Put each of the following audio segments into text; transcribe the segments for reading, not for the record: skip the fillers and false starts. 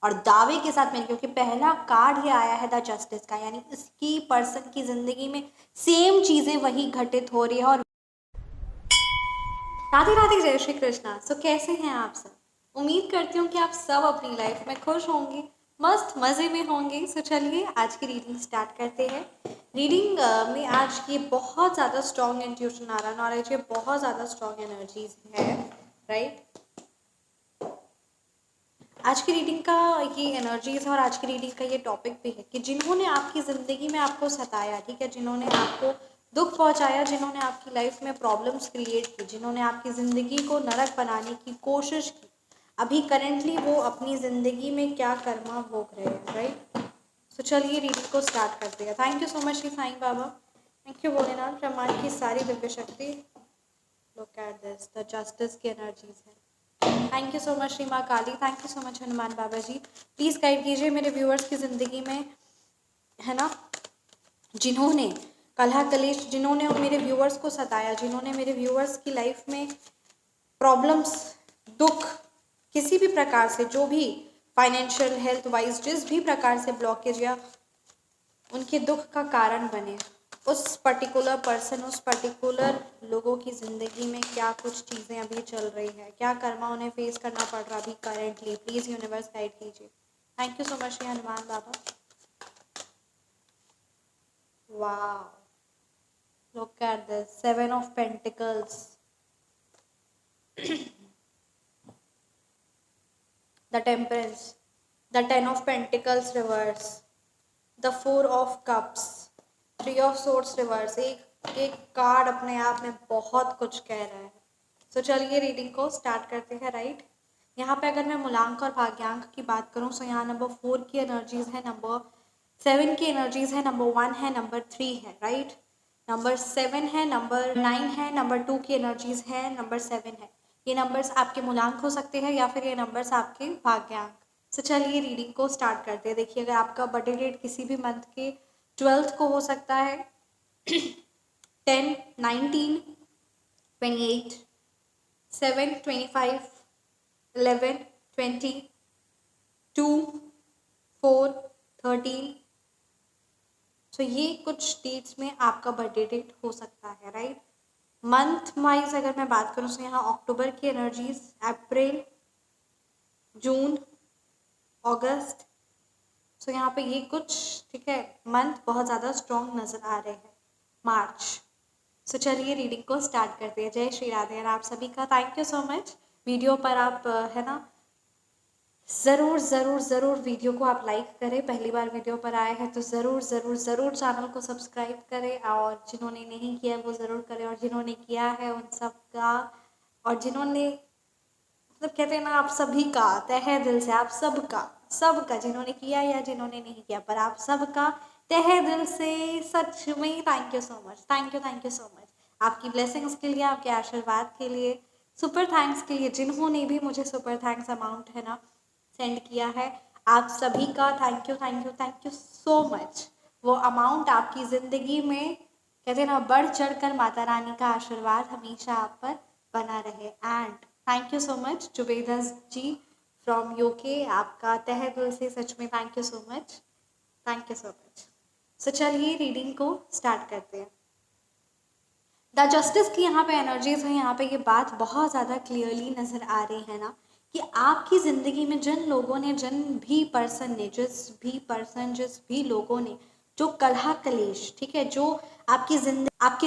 और दावे के साथ मैंने, क्योंकि पहला कार्ड ही आया है द जस्टिस का, यानी इसकी पर्सन की जिंदगी में सेम चीजें वही घटित हो रही है। और राधे राधे, जय श्री कृष्णा। सो कैसे हैं आप सब? उम्मीद करती हूँ कि आप सब अपनी लाइफ में खुश होंगे, मस्त मज़े में होंगे। सो चलिए आज की रीडिंग स्टार्ट करते हैं। रीडिंग में आज ये बहुत ज़्यादा स्ट्रॉन्ग इंट्यूशन आ रहा नॉलेज, ये बहुत ज़्यादा स्ट्रॉन्ग एनर्जीज है, राइट। आज की रीडिंग का ये एनर्जीज है और आज की रीडिंग का ये टॉपिक भी है कि जिन्होंने आपकी ज़िंदगी में आपको सताया, ठीक है, जिन्होंने आपको दुख पहुंचाया, जिन्होंने आपकी लाइफ में प्रॉब्लम्स क्रिएट की, जिन्होंने आपकी ज़िंदगी को नरक बनाने की कोशिश की, अभी करेंटली वो अपनी ज़िंदगी में क्या कर्मा भोग रहे हैं, राइट। तो चलिए रीडिंग को स्टार्ट करते हैं। Thank you so much Shri Sai Baba, thank you Bholenath, ब्रह्मांड की सारी दिव्य शक्ति। Look at this, the justice की एनर्जीज है। Thank you so much Shri Maa Kali, thank you so much Hanuman Baba ji. Please guide कीजिए मेरे व्यूअर्स की ज़िंदगी में, है ना, जिन्होंने कलह कलेश, जिन्होंने मेरे व्यूअर्स को सताया, जिन्होंने मेरे व्यूअर्स की लाइफ में प्रॉब्लम्स, दुख, किसी भी प्रकार से, जो भी फाइनेंशियल, हेल्थ वाइज, जिस भी प्रकार से ब्लॉकेज या उनके दुख का कारण बने, उस पर्टिकुलर पर्सन, उस पर्टिकुलर लोगों की ज़िंदगी में क्या कुछ चीज़ें अभी चल रही है, क्या कर्मा उन्हें फेस करना पड़ रहा अभी करेंटली। प्लीज़ यूनिवर्स गाइड कीजिए। Thank you so much Shri Hanuman Baba. वाह, look at this, 7 of pentacles, the temperance, the 10 of pentacles reverse, the 4 of cups, 3 of swords reverse. एक कार्ड अपने आप में बहुत कुछ कह रहा है। तो चलिए रीडिंग को स्टार्ट करते हैं, राइट। यहाँ पे अगर मैं मूलांक और भाग्यांक की बात करूँ तो यहाँ नंबर 4 की एनर्जीज है, नंबर 7 की एनर्जीज है, नंबर 1 है, नंबर 3 है, राइट। नंबर 7 है, नंबर 9 है, नंबर 2 की एनर्जीज है, नंबर 7 है। ये नंबर्स आपके मूलांक हो सकते हैं या फिर ये नंबर्स आपके भाग्यांक। तो चलिए रीडिंग को स्टार्ट करते हैं। देखिए, अगर आपका बर्थडे डेट किसी भी मंथ के 12th को हो सकता है, 10, 19, 28, 7, 25, 11, 20, 2, 4, 13। तो ये कुछ डेट्स में आपका बर्थडे डेट हो सकता है, राइट। मंथ वाइज अगर मैं बात करूँ तो यहाँ अक्टूबर की एनर्जीज, अप्रैल, जून, अगस्त। तो यहाँ पे ये कुछ, ठीक है, मंथ बहुत ज़्यादा स्ट्रॉन्ग नज़र आ रहे हैं। मार्च। सो चलिए रीडिंग को स्टार्ट करते हैं। जय श्री राधे। और आप सभी का thank you so much. Video पर आप, है ना, ज़रूर ज़रूर ज़रूर वीडियो को आप लाइक करें। पहली बार वीडियो पर आए हैं तो ज़रूर ज़रूर ज़रूर चैनल को सब्सक्राइब करें, और जिन्होंने नहीं किया वो ज़रूर करें, और जिन्होंने किया है उन सब का, और जिन्होंने, मतलब कहते हैं ना, आप सभी का तहे दिल से, आप सबका जिन्होंने किया या जिन्होंने नहीं किया, पर आप सबका तहे दिल से सच में thank you so much, thank you so much. आपकी ब्लेसिंग्स के लिए, आपके आशीर्वाद के लिए, सुपर थैंक्स के लिए, जिन्होंने भी मुझे सुपर थैंक्स अमाउंट, है ना, सेंड किया है, आप सभी का थैंक यू सो मच। वो अमाउंट आपकी ज़िंदगी में, कहते हैं ना, बढ़ चढ़ कर माता रानी का आशीर्वाद हमेशा आप पर बना रहे। And thank you so much Zubeda ji from UK, आपका तहे दिल से सच में thank you so much, thank you so much. So चलिए रीडिंग को स्टार्ट करते हैं। द जस्टिस की यहाँ पे एनर्जीज है, यहाँ पे ये बात बहुत ज़्यादा क्लियरली नज़र आ रही है ना, कि आपकी ज़िंदगी में जिन लोगों ने, जिस भी लोगों ने जो कलह कलेश, ठीक है, जो आपकी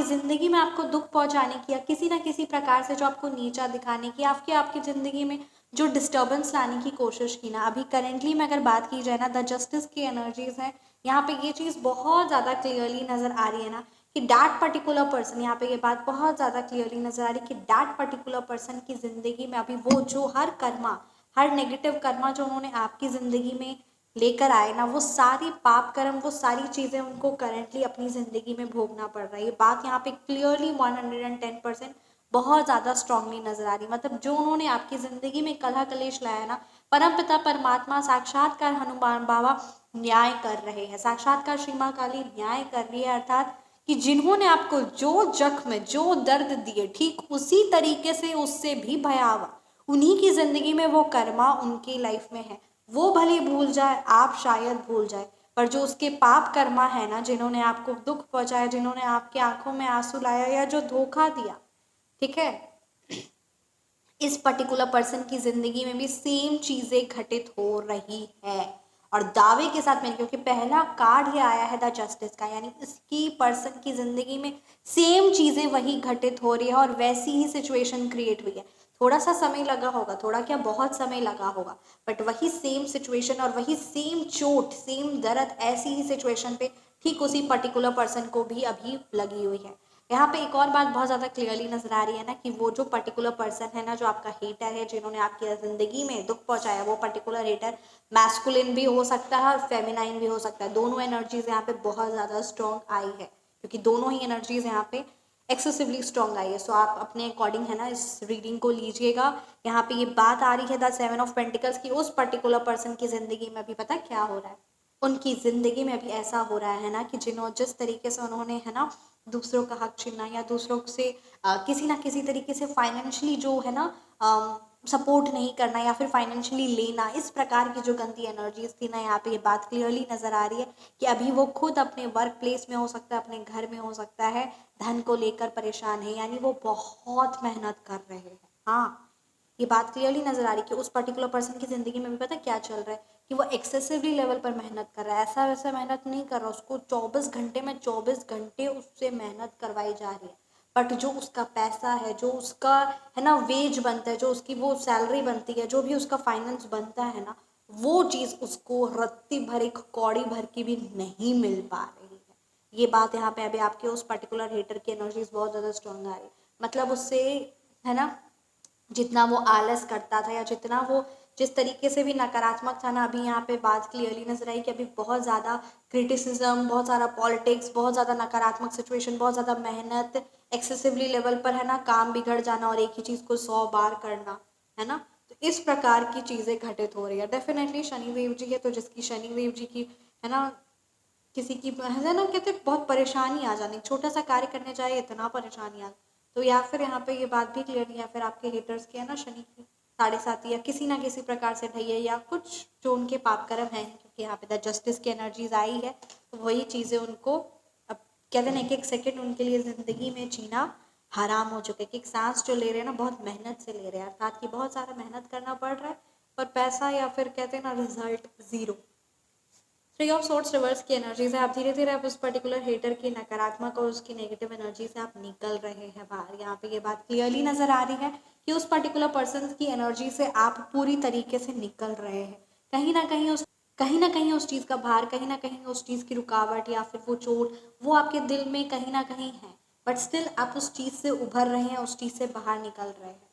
ज़िंदगी में आपको दुख पहुंचाने की, या किसी ना किसी प्रकार से जो आपको नीचा दिखाने की, आपकी ज़िंदगी में जो डिस्टर्बेंस लाने की कोशिश की ना, अभी करेंटली में अगर बात की जाए ना, द जस्टिस की एनर्जीज है, यहाँ पे ये चीज़ बहुत ज़्यादा क्लियरली नज़र आ रही है ना, कि डैट पर्टिकुलर पर्सन, यहाँ पे ये बात बहुत ज़्यादा क्लियरली नजर आ रही है कि डैट पर्टिकुलर पर्सन की ज़िंदगी में अभी वो जो हर नेगेटिव कर्मा जो उन्होंने आपकी ज़िंदगी में लेकर आए ना, वो सारी पाप कर्म, वो सारी चीज़ें उनको करंटली अपनी ज़िंदगी में भोगना पड़ रहा है। ये बात यहाँ पे क्लियरली 110% बहुत ज़्यादा स्ट्रांगली नजर आ रही। मतलब जो उन्होंने आपकी ज़िंदगी में कलह कलेश लाया ना, परमपिता परमात्मा साक्षात्कार हनुमान बाबा न्याय कर रहे हैं, साक्षात्कार श्री माँ काली न्याय कर रही है। अर्थात कि जिन्होंने आपको जो जख्म, जो दर्द दिए, ठीक उसी तरीके से, उससे भी भयावह उन्हीं की ज़िंदगी में वो कर्मा उनकी लाइफ में है। वो भले भूल जाए, आप शायद भूल जाए, पर जो उसके पाप कर्मा है ना, जिन्होंने आपको दुख पहुंचाया, जिन्होंने आपकी आंखों में आंसू लाया या जो धोखा दिया, ठीक है, इस पर्टिकुलर पर्सन की जिंदगी में भी सेम चीजें घटित हो रही है। और दावे के साथ मैंने, क्योंकि पहला कार्ड ही आया है द जस्टिस का, यानी इसकी पर्सन की जिंदगी में सेम चीजें वही घटित हो रही है और वैसी ही सिचुएशन क्रिएट हुई है। थोड़ा सा समय लगा होगा, थोड़ा क्या बहुत समय लगा होगा, बट वही सेम सिचुएशन और वही सेम चोट, सेम दर्द ऐसी ही सिचुएशन पे ठीक उसी पर्टिकुलर पर्सन को भी अभी लगी हुई है। यहाँ पे एक और बात बहुत ज़्यादा क्लियरली नजर आ रही है ना, कि वो जो पर्टिकुलर पर्सन है ना, जो आपका हेटर है, जिन्होंने आपकी ज़िंदगी में दुख पहुंचाया, वो पर्टिकुलर हेटर मैस्कुलिन भी हो सकता है और फेमिनाइन भी हो सकता है। दोनों एनर्जीज यहाँ पे बहुत ज़्यादा स्ट्रॉन्ग आई है, क्योंकि दोनों ही एनर्जीज यहाँ पे एक्सेसिवली स्ट्रॉन्ग आई है। सो आप अपने अकॉर्डिंग है ना इस रीडिंग को लीजिएगा। यहाँ पे ये बात आ रही है द 7 ऑफ पेंटिकल्स की, उस पर्टिकुलर पर्सन की ज़िंदगी में अभी पता क्या हो रहा है, उनकी ज़िंदगी में अभी ऐसा हो रहा है ना, कि जिस तरीके से उन्होंने है ना दूसरों का हक छीनना, या दूसरों से किसी ना किसी तरीके से फाइनेंशियली जो है ना सपोर्ट नहीं करना, या फिर फाइनेंशियली लेना, इस प्रकार की जो गंदी एनर्जीज थी ना, यहाँ पे ये बात क्लियरली नज़र आ रही है कि अभी वो खुद अपने वर्क प्लेस में हो सकता है, अपने घर में हो सकता है, धन को लेकर परेशान है, यानी वो बहुत मेहनत कर रहे हैं। हाँ, ये बात क्लियरली नजर आ रही है कि उस पर्टिकुलर पर्सन की जिंदगी में भी पता क्या चल रहा है, कि वो एक्सेसिवली लेवल पर मेहनत कर रहा है, ऐसा वैसा मेहनत नहीं कर रहा, उसको 24 घंटे में 24 घंटे उससे मेहनत करवाई जा रही है, बट जो उसका पैसा है, जो उसका है ना वेज बनता है, जो उसकी वो सैलरी बनती है, जो भी उसका फाइनेंस बनता है ना, वो चीज़ उसको रत्ती भर, एक कौड़ी भर की भी नहीं मिल पा रही है। ये बात यहाँ पे अभी आपके उस पर्टिकुलर हेटर की एनर्जीज बहुत ज़्यादा स्ट्रॉन्ग आ रही है, मतलब उससे है ना जितना वो आलस करता था, या जितना वो जिस तरीके से भी नकारात्मक था ना, अभी यहाँ पे बात क्लियरली नजर आई कि अभी बहुत ज़्यादा क्रिटिसिज्म, बहुत सारा पॉलिटिक्स, बहुत ज़्यादा नकारात्मक सिचुएशन, बहुत ज़्यादा मेहनत, एक्सेसिवली लेवल पर है ना काम बिगड़ जाना और एक ही चीज़ को 100 बार करना, है ना, तो इस प्रकार की चीज़ें घटित हो रही है। डेफिनेटली शनि देव जी है, तो जिसकी शनि देव जी की है ना, किसी की है ना, कहते बहुत परेशानी आ जानी, छोटा सा कार्य करने जाए इतना परेशानी आ, तो या फिर यहाँ पे ये बात भी क्लियर नहीं है, फिर आपके हेटर्स की है ना शनि की 7.5 या किसी ना किसी प्रकार से ढही है, या कुछ जो उनके पाप कर्म हैं, क्योंकि यहाँ पे द जस्टिस की एनर्जीज आई है, तो वही चीज़ें उनको अब कहते हैं, एक सेकेंड उनके लिए ज़िंदगी में जीना हराम हो चुके, कि एक सांस जो ले रहे हैं ना, बहुत मेहनत से ले रहे हैं, अर्थात कि बहुत सारा मेहनत करना पड़ रहा है, पर पैसा या फिर कहते हैं ना result zero. 3 of sorts reverse की एनर्जी से आप धीरे धीरे आप उस पर्टिकुलर हेटर की नकारात्मक और उसकी नेगेटिव एनर्जी से आप निकल रहे हैं बाहर। यहाँ पे ये बात क्लियरली नजर आ रही है कि उस पर्टिकुलर पर्सन की एनर्जी से आप पूरी तरीके से निकल रहे हैं। कहीं ना कहीं उस चीज़ का भार, कहीं ना कहीं उस चीज़ की रुकावट या फिर वो चोट, वो आपके दिल में कहीं ना कहीं है, बट स्टिल आप उस चीज़ से उभर रहे हैं, उस चीज़ से बाहर निकल रहे हैं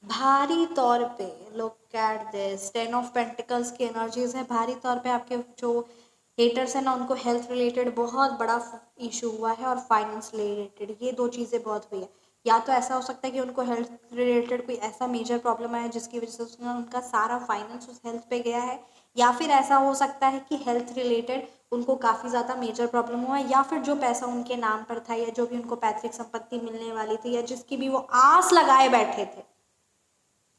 भारी तौर पे। Look at this 10 of pentacles की एनर्जीज है। भारी तौर पे आपके जो हेटर्स है ना, उनको हेल्थ रिलेटेड बहुत बड़ा इशू हुआ है, और फाइनेंस रिलेटेड, ये दो चीज़ें बहुत हुई है। या तो ऐसा हो सकता है कि उनको हेल्थ रिलेटेड कोई ऐसा मेजर प्रॉब्लम आया जिसकी वजह से उनका सारा फाइनेंस उस हेल्थ पे गया है, या फिर ऐसा हो सकता है कि हेल्थ रिलेटेड उनको काफ़ी ज़्यादा मेजर प्रॉब्लम हुआ है, या फिर जो पैसा उनके नाम पर था, या जो भी उनको पैतृक संपत्ति मिलने वाली थी, या जिसकी भी वो आस लगाए बैठे थे,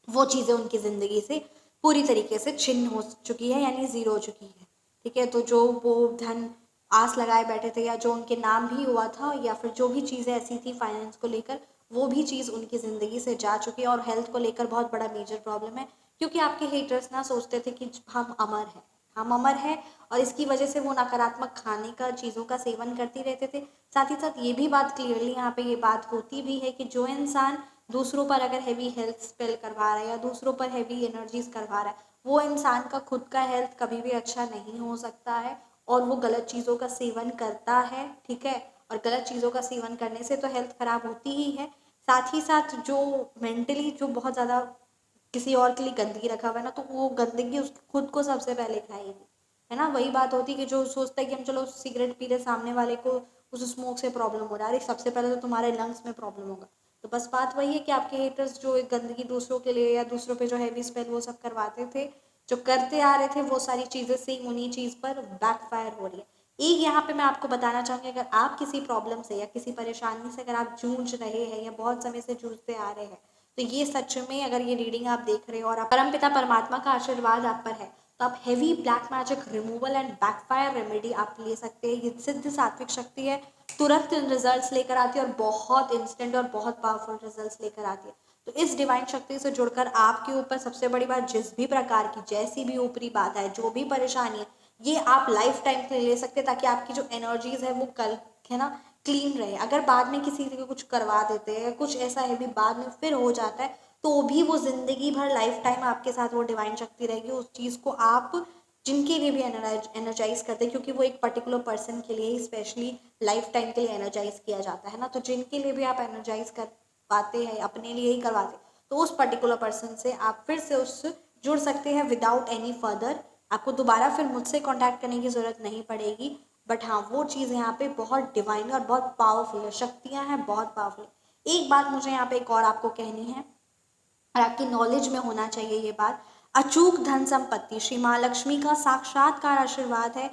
वो चीज़ें उनकी ज़िंदगी से पूरी तरीके से छिन्न हो चुकी है, यानी ज़ीरो हो चुकी है। ठीक है, तो जो वो धन आस लगाए बैठे थे, या जो उनके नाम भी हुआ था, या फिर जो भी चीज़ें ऐसी थी फाइनेंस को लेकर, वो भी चीज़ उनकी ज़िंदगी से जा चुकी है। और हेल्थ को लेकर बहुत बड़ा मेजर प्रॉब्लम है, क्योंकि आपके हेटर्स ना सोचते थे कि हम अमर हैं, हम अमर हैं, और इसकी वजह से वो नकारात्मक खाने का, चीज़ों का सेवन करते रहते थे। साथ ही साथ ये भी बात क्लियरली यहाँ पे ये बात होती भी है कि जो इंसान दूसरों पर अगर हैवी हेल्थ स्पेल करवा रहा है, या दूसरों पर हैवी एनर्जीज करवा रहा है, वो इंसान का खुद का हेल्थ कभी भी अच्छा नहीं हो सकता है, और वो गलत चीज़ों का सेवन करता है। ठीक है, और गलत चीज़ों का सेवन करने से तो हेल्थ खराब होती ही है, साथ ही साथ जो मेंटली जो बहुत ज़्यादा किसी और के लिए गंदगी रखा हुआ है ना, तो वो गंदगी उस खुद को सबसे पहले खाएगी, है ना। वही बात होती है कि जो सोचता है कि हम चलो सिगरेट पी रहे, सामने वाले को उस स्मोक से प्रॉब्लम हो रहा है, अरे सबसे पहले तो तुम्हारे लंग्स में प्रॉब्लम होगा। तो बस बात वही है कि आपके हेटर्स जो एक गंदगी दूसरों के लिए, या दूसरों पे जो हैवी स्पेल वो सब करवाते थे, जो करते आ रहे थे, वो सारी चीज़ें सेम उन्हीं चीज़ पर बैकफायर हो रही है। एक यहाँ पे मैं आपको बताना चाहूँगी, अगर आप किसी प्रॉब्लम से या किसी परेशानी से अगर आप जूझ रहे हैं, या बहुत समय से जूझते आ रहे हैं, तो ये सच में अगर ये रीडिंग आप देख रहे हो और परमपिता परमात्मा का आशीर्वाद आप पर है, तो आप heavy black magic removal and backfire remedy आप ले सकते हैं। ये सिद्ध सात्विक शक्ति है, तुरंत रिजल्ट्स लेकर आती है और बहुत इंस्टेंट और बहुत पावरफुल रिजल्ट्स लेकर आती है। तो इस डिवाइन शक्ति से जुड़कर आपके ऊपर सबसे बड़ी बात, जिस भी प्रकार की जैसी भी ऊपरी बात है, जो भी परेशानी है, ये आप लाइफ टाइम के लिए ले सकते हैं, ताकि आपकी जो एनर्जीज है वो कल है ना क्लीन रहे। अगर बाद में किसी को कुछ करवा देते हैं, कुछ ऐसा है भी बाद में फिर हो जाता है, तो भी वो जिंदगी भर लाइफ टाइम आपके साथ वो डिवाइन शक्ति रहेगी। उस चीज़ को आप जिनके लिए भी एनर्जाइज करते हैं, क्योंकि वो एक पर्टिकुलर पर्सन के लिए स्पेशली लाइफ टाइम के लिए एनर्जाइज किया जाता है ना, तो जिनके लिए भी आप एनर्जाइज करवाते हैं, अपने लिए ही करवाते हैं, तो उस पर्टिकुलर पर्सन से आप फिर से उससे जुड़ सकते हैं विदाउट एनी फर्दर। आपको दोबारा फिर मुझसे कॉन्टैक्ट करने की ज़रूरत नहीं पड़ेगी। बट हाँ, वो चीज़ यहाँ पे बहुत डिवाइन और बहुत पावरफुल है, शक्तियाँ हैं बहुत पावरफुल। एक बात मुझे यहाँ पे एक और आपको कहनी है, और आपकी नॉलेज में होना चाहिए ये बात। अचूक धन संपत्ति श्री महालक्ष्मी का साक्षात्कार आशीर्वाद है।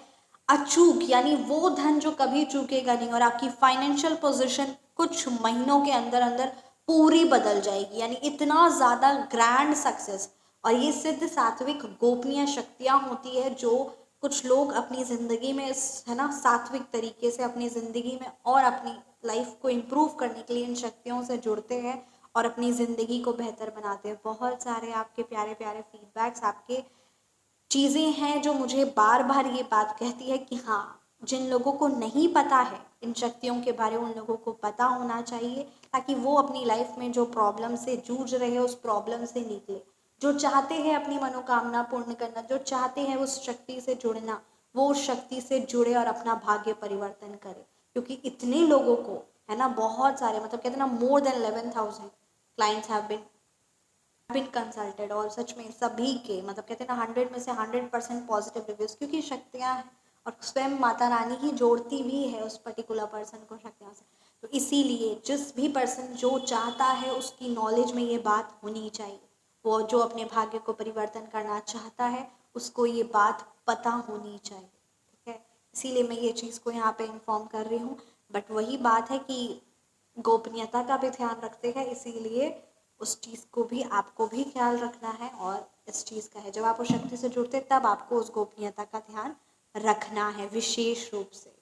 अचूक यानी वो धन जो कभी चूकेगा नहीं, और आपकी फाइनेंशियल पोजीशन कुछ महीनों के अंदर अंदर पूरी बदल जाएगी, यानी इतना ज़्यादा ग्रैंड सक्सेस। और ये सिद्ध सात्विक गोपनीय शक्तियाँ होती है जो कुछ लोग अपनी ज़िंदगी में है ना सात्विक तरीके से अपनी ज़िंदगी में और अपनी लाइफ को इम्प्रूव करने के लिए इन शक्तियों से जुड़ते हैं और अपनी ज़िंदगी को बेहतर बनाते हैं। बहुत सारे आपके प्यारे प्यारे फीडबैक्स, आपके चीज़ें हैं जो मुझे बार बार ये बात कहती है कि हाँ, जिन लोगों को नहीं पता है इन शक्तियों के बारे में, उन लोगों को पता होना चाहिए, ताकि वो अपनी लाइफ में जो प्रॉब्लम से जूझ रहे हैं उस प्रॉब्लम से निकले। जो चाहते हैं अपनी मनोकामना पूर्ण करना, जो चाहते हैं उस शक्ति से जुड़ना, वो उस शक्ति से जुड़े और अपना भाग्य परिवर्तन करे। क्योंकि इतने लोगों को है ना, बहुत सारे, मतलब कहते हैं ना, more than 11,000 clients have been consulted, और सच में सभी के मतलब कहते हैं ना 100 में से 100% पॉजिटिव रिव्यूज, क्योंकि शक्तियाँ हैं और स्वयं माता रानी ही जोड़ती भी है उस पर्टिकुलर पर्सन को शक्तियों से। तो इसीलिए जिस भी पर्सन जो चाहता है उसकी नॉलेज में ये बात होनी चाहिए। वो जो अपने भाग्य को परिवर्तन करना चाहता है उसको ये बात पता होनी चाहिए, ठीक है। इसीलिए मैं ये चीज़ को यहाँ पे इन्फॉर्म कर रही हूँ। बट वही बात है कि गोपनीयता का भी ध्यान रखते हैं, इसीलिए उस चीज़ को भी आपको भी ख्याल रखना है। और इस चीज़ का है, जब आप उस शक्ति से जुड़ते हैं तब आपको उस गोपनीयता का ध्यान रखना है विशेष रूप से,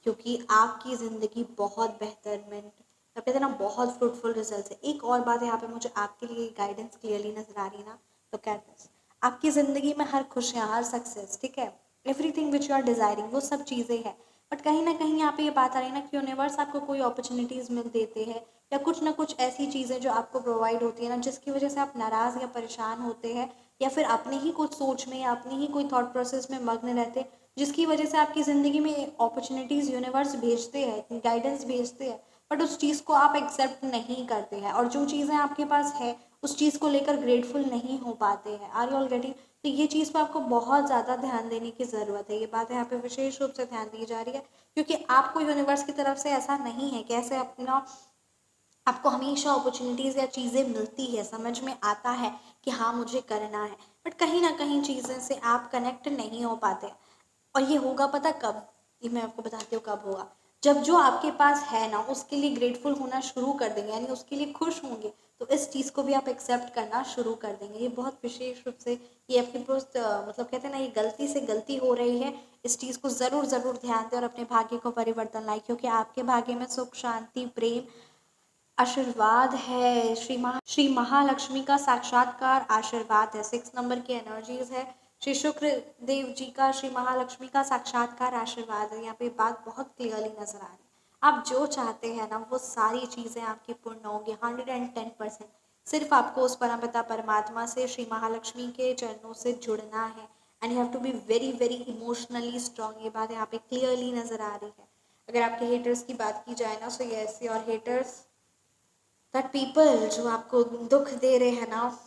क्योंकि आपकी ज़िंदगी बहुत बेहतरमेंट, कहते हैं ना, बहुत फ्रूटफुल रिजल्ट है। एक और बात यहाँ पे मुझे आपके लिए गाइडेंस क्लियरली नजर आ रही है ना, तो कहते हैं आपकी ज़िंदगी में हर खुशियाँ, हर सक्सेस, ठीक है, everything which you are desiring, वो सब चीज़ें हैं। बट कहीं ना कहीं यहाँ पे ये बात आ रही है ना कि यूनिवर्स आपको कोई अपॉर्चुनिटीज़ मिल देते हैं, या कुछ ना कुछ ऐसी चीज़ें जो आपको प्रोवाइड होती है ना, जिसकी वजह से आप नाराज़ या परेशान होते हैं, या फिर अपने ही कुछ सोच में या अपनी ही कोई थॉट प्रोसेस में मग्न रहते हैं, जिसकी वजह से आपकी ज़िंदगी में अपॉर्चुनिटीज़ यूनिवर्स भेजते हैं, गाइडेंस भेजते हैं, बट उस चीज़ को आप एक्सेप्ट नहीं करते हैं, और जो चीज़ें आपके पास है उस चीज़ को लेकर ग्रेटफुल नहीं हो पाते हैं। Are you all getting? तो ये चीज़ पर आपको बहुत ज़्यादा ध्यान देने की ज़रूरत है। ये बात यहाँ पे विशेष रूप से ध्यान दी जा रही है, क्योंकि आपको यूनिवर्स की तरफ से ऐसा नहीं है कि ऐसे अपना आपको हमेशा अपॉर्चुनिटीज़ या चीज़ें मिलती है, समझ में आता है कि हाँ मुझे करना है, बट कहीं ना कहीं चीज़ें से आप कनेक्ट नहीं हो पाते। और ये होगा पता कब, ये मैं आपको बताती हूँ कब होगा, जब जो आपके पास है ना उसके लिए ग्रेटफुल होना शुरू कर देंगे, यानी उसके लिए खुश होंगे, तो इस चीज़ को भी आप एक्सेप्ट करना शुरू कर देंगे। ये बहुत विशेष रूप से ये आपकी बहुत मतलब कहते हैं ना, ये गलती से गलती हो रही है, इस चीज़ को ज़रूर ज़रूर ध्यान दें और अपने भाग्य को परिवर्तन लाए, क्योंकि आपके भाग्य में सुख, शांति, प्रेम, आशीर्वाद है। श्री महालक्ष्मी का साक्षात्कार आशीर्वाद है। 6 नंबर की एनर्जीज है। श्री शुक्र देव जी का श्री महालक्ष्मी का साक्षात्कार आशीर्वाद है। यहाँ पे बात बहुत क्लियरली नजर आ रही है। आप जो चाहते हैं ना वो सारी चीज़ें आपकी पूर्ण होंगी 110%। सिर्फ आपको उस परमपिता परमात्मा से, श्री महालक्ष्मी के चरणों से जुड़ना है, and you have to be very very emotionally strong. ये बात यहाँ पे क्लियरली नजर आ रही है। अगर आपके हेटर्स की बात की जाए ना, so yes, your haters, that people जो आपको दुख दे रहे हैं ना,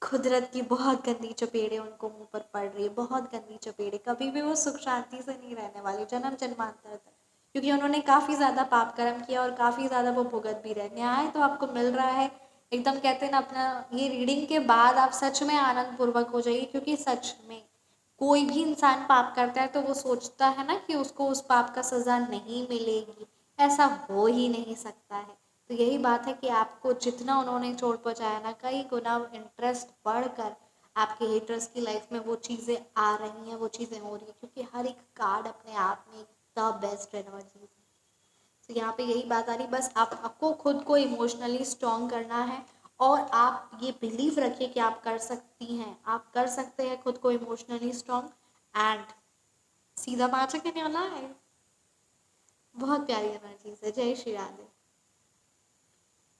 कुदरत की बहुत गंदी चपेड़े उनको मुंह पर पड़ रही है, बहुत गंदी चपेड़े। कभी भी वो सुख शांति से नहीं रहने वाले जन्म जन्मांतर तक, क्योंकि उन्होंने काफ़ी ज़्यादा पाप कर्म किया और काफ़ी ज़्यादा वो भुगत भी रहे। न्याय तो आपको मिल रहा है एकदम, कहते हैं ना, अपना ये रीडिंग के बाद आप सच में आनंद पूर्वक हो जाइए, क्योंकि सच में कोई भी इंसान पाप करता है तो वो सोचता है ना कि उसको उस पाप का सज़ा नहीं मिलेगी, ऐसा हो ही नहीं सकता है। तो यही बात है कि आपको जितना उन्होंने चोट पहुँचाया ना, कई गुना इंटरेस्ट बढ़कर आपके हेटर्स की लाइफ में वो चीज़ें आ रही हैं, वो चीज़ें हो रही हैं, क्योंकि हर एक कार्ड अपने आप में द बेस्ट एनर्जी है। तो यहाँ पे यही बात आ रही, बस आपको खुद को इमोशनली स्ट्रॉन्ग करना है और आप ये बिलीव रखिए कि आप कर सकती हैं, आप कर सकते हैं खुद को इमोशनली स्ट्रॉन्ग। एंड सीधा 5 के वाला है, बहुत प्यारी एनर्जी है। जय श्री राधे।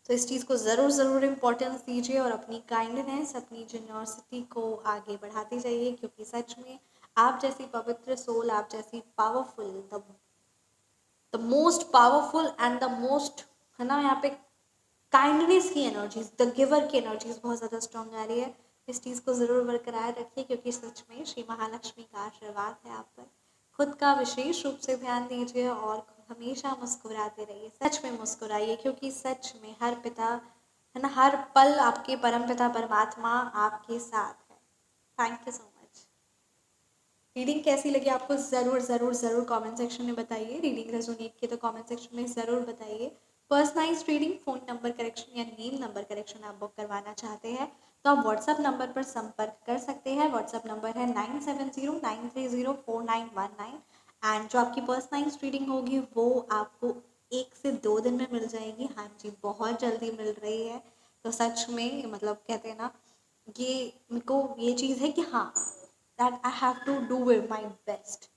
तो इस चीज़ को ज़रूर इम्पोर्टेंस दीजिए और अपनी काइंडनेस, अपनी जेनरसिटी को आगे बढ़ाते जाइए, क्योंकि सच में आप जैसी पवित्र सोल, आप जैसी powerful, the most powerful and the most, है ना, यहाँ पे काइंडनेस की एनर्जीज, द गिवर की एनर्जीज बहुत ज़्यादा स्ट्रॉन्ग आ रही है। इस चीज़ को ज़रूर बरकरार रखिए, क्योंकि सच में श्री महालक्ष्मी का आशीर्वाद है आप पर। खुद का विशेष रूप से ध्यान दीजिए और हमेशा मुस्कुराते रहिए, सच में मुस्कुराइए, क्योंकि सच में हर पिता, है ना, हर पल आपके परम पिता परमात्मा आपके साथ है। Thank you so much. Reading कैसी लगी आपको ज़रूर कमेंट सेक्शन में बताइए। रीडिंग रेजोनेट की तो कमेंट सेक्शन में ज़रूर बताइए। Personalise reading, phone number correction या नेम नंबर करेक्शन आप बुक करवाना चाहते हैं तो आप व्हाट्सअप नंबर पर संपर्क कर सकते हैं। व्हाट्सअप नंबर है 9709304919 एंड जो आपकी पर्सनलाइज रीडिंग होगी वो आपको 1 से 2 दिन में मिल जाएगी। हाँ जी, बहुत जल्दी मिल रही है। तो सच में मतलब कहते हैं ना, ये मेरे को ये चीज़ है कि हाँ, that I have to do with my best.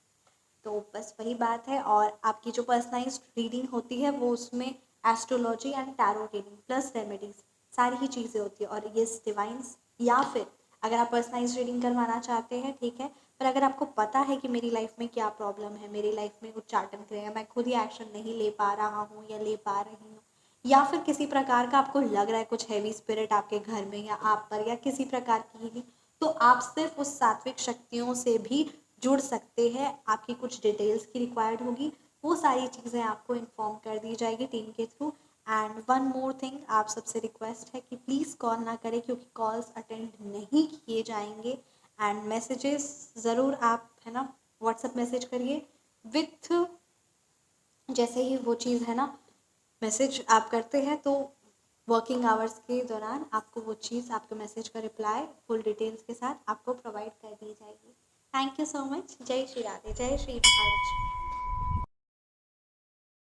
तो बस वही बात है। और आपकी जो पर्सनलाइज्ड रीडिंग होती है वो उसमें astrology and tarot reading plus remedies सारी ही चीज़ें होती है। और ये डिवाइंस, या फिर अगर आप पर्सनलाइज्ड रीडिंग करवाना चाहते हैं, ठीक है, पर अगर आपको पता है कि मेरी लाइफ में क्या प्रॉब्लम है, मेरी लाइफ में कुछ चाटन क्रिया है, मैं खुद ही एक्शन नहीं ले पा रहा हूँ या ले पा रही हूँ, या फिर किसी प्रकार का आपको लग रहा है कुछ हैवी स्पिरिट आपके घर में या आप पर या किसी प्रकार की ही, तो आप सिर्फ उस सात्विक शक्तियों से भी जुड़ सकते हैं। आपकी कुछ डिटेल्स की रिक्वायर्ड होगी, वो सारी चीज़ें आपको इन्फॉर्म कर दी जाएगी टीम के through. And one more thing, आप सबसे रिक्वेस्ट है कि प्लीज़ कॉल ना करें, क्योंकि कॉल्स अटेंड नहीं किए जाएंगे। एंड मैसेजेस ज़रूर आप, है ना, व्हाट्सएप मैसेज करिए विथ, जैसे ही वो चीज़, है ना, मैसेज आप करते हैं तो वर्किंग आवर्स के दौरान आपको वो चीज़, आपके मैसेज का रिप्लाई फुल डिटेल्स के साथ आपको प्रोवाइड कर दी जाएगी। Thank you so much. जय श्री राधे, जय श्री महालक्ष्मी।